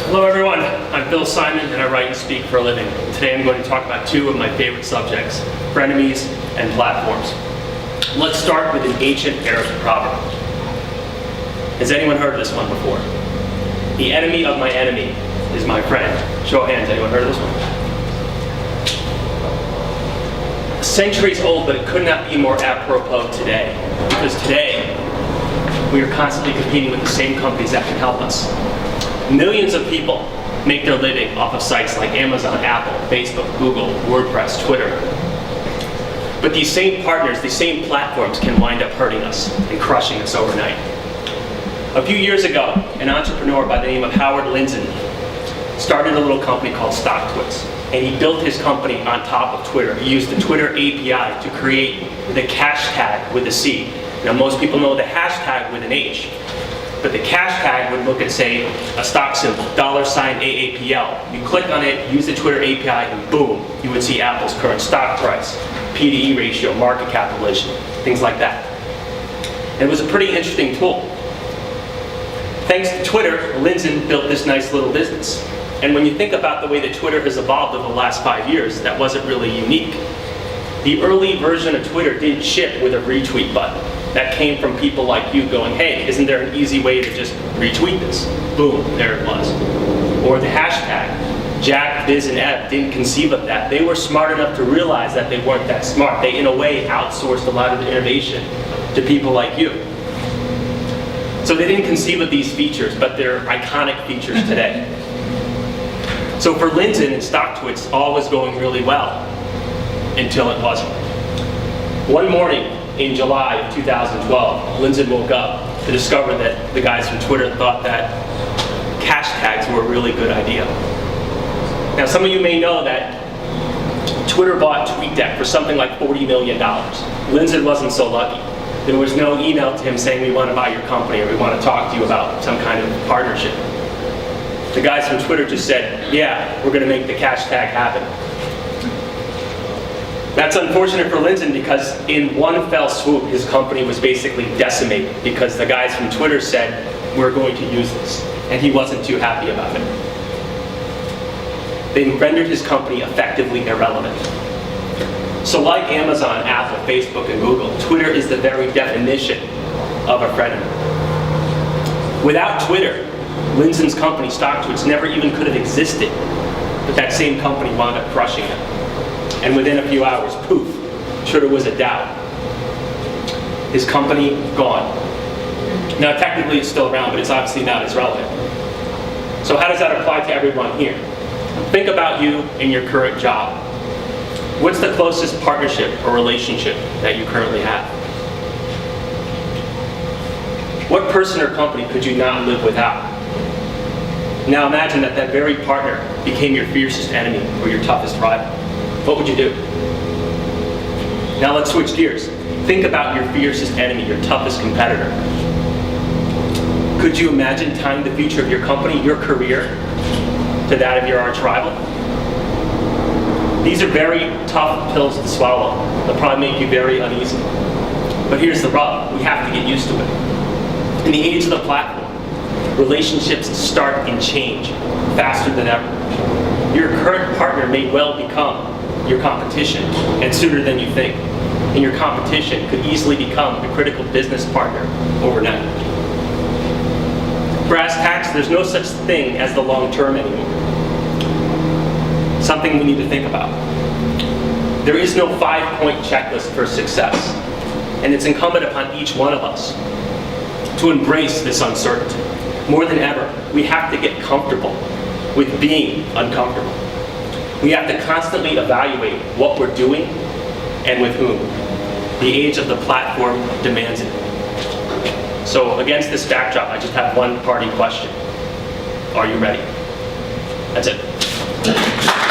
Hello everyone, I'm Bill Simon and I write and speak for a living. Today I'm going to talk about two of my favorite subjects, frenemies and platforms. Let's start with an ancient Arab proverb. Has anyone heard of this one before? The enemy of my enemy is my friend. Show of hands, anyone heard of this one? Centuries old, but it could not be more apropos today. Because today, we are constantly competing with the same companies that can help us. Millions of people make their living off of sites like Amazon, Apple, Facebook, Google, WordPress, Twitter. But these same partners, these same platforms can wind up hurting us and crushing us overnight. A few years ago, an entrepreneur by the name of Howard Lindzen started a little company called StockTwits. And he built his company on top of Twitter. He used the Twitter API to create the hashtag with a C. Now most people know the hashtag with an H. But the hashtag would look at, say, a stock symbol, $AAPL. You click on it, use the Twitter API, and boom, you would see Apple's current stock price, P/E ratio, market capitalization, things like that. And it was a pretty interesting tool. Thanks to Twitter, Lindzen built this nice little business. And when you think about the way that Twitter has evolved over the last 5 years, that wasn't really unique. The early version of Twitter did ship with a retweet button. That came from people like you going, hey, isn't there an easy way to just retweet this? Boom, there it was. Or the hashtag. Jack, Biz, and Eb didn't conceive of that. They were smart enough to realize that they weren't that smart. They, in a way, outsourced a lot of the innovation to people like you. So they didn't conceive of these features, but they're iconic features today. So for Lindzen and StockTwits, all was going really well until it wasn't. One morning in July of 2012, Lindzen woke up to discover that the guys from Twitter thought that hashtags were a really good idea. Now some of you may know that Twitter bought TweetDeck for something like $40 million. Lindzen wasn't so lucky. There was no email to him saying we want to buy your company or we want to talk to you about some kind of partnership. The guys from Twitter just said, yeah, we're going to make the hashtag happen. That's unfortunate for Lindzen because in one fell swoop, his company was basically decimated because the guys from Twitter said, we're going to use this. And he wasn't too happy about it. They rendered his company effectively irrelevant. So like Amazon, Apple, Facebook, and Google, Twitter is the very definition of a frenemy. Without Twitter, Lindzen's company, StockTwits, never even could have existed, but that same company wound up crushing it. And within a few hours, poof, Twitter was a Dow. His company, gone. Now technically it's still around, but it's obviously not as relevant. So how does that apply to everyone here? Think about you in your current job. What's the closest partnership or relationship that you currently have? What person or company could you not live without? Now imagine that that very partner became your fiercest enemy or your toughest rival. What would you do? Now let's switch gears. Think about your fiercest enemy, your toughest competitor. Could you imagine tying the future of your company, your career, to that of your arch rival? These are very tough pills to swallow. They'll probably make you very uneasy. But here's the rub. We have to get used to it. In the age of the platform, relationships start and change faster than ever. Your current partner may well become your competition, and sooner than you think. And your competition could easily become a critical business partner overnight. Brass tacks, there's no such thing as the long term anymore. Something we need to think about. There is no 5-point checklist for success, and it's incumbent upon each one of us to embrace this uncertainty. More than ever, we have to get comfortable with being uncomfortable. We have to constantly evaluate what we're doing and with whom. The age of the platform demands it. So against this backdrop, I just have one parting question. Are you ready? That's it.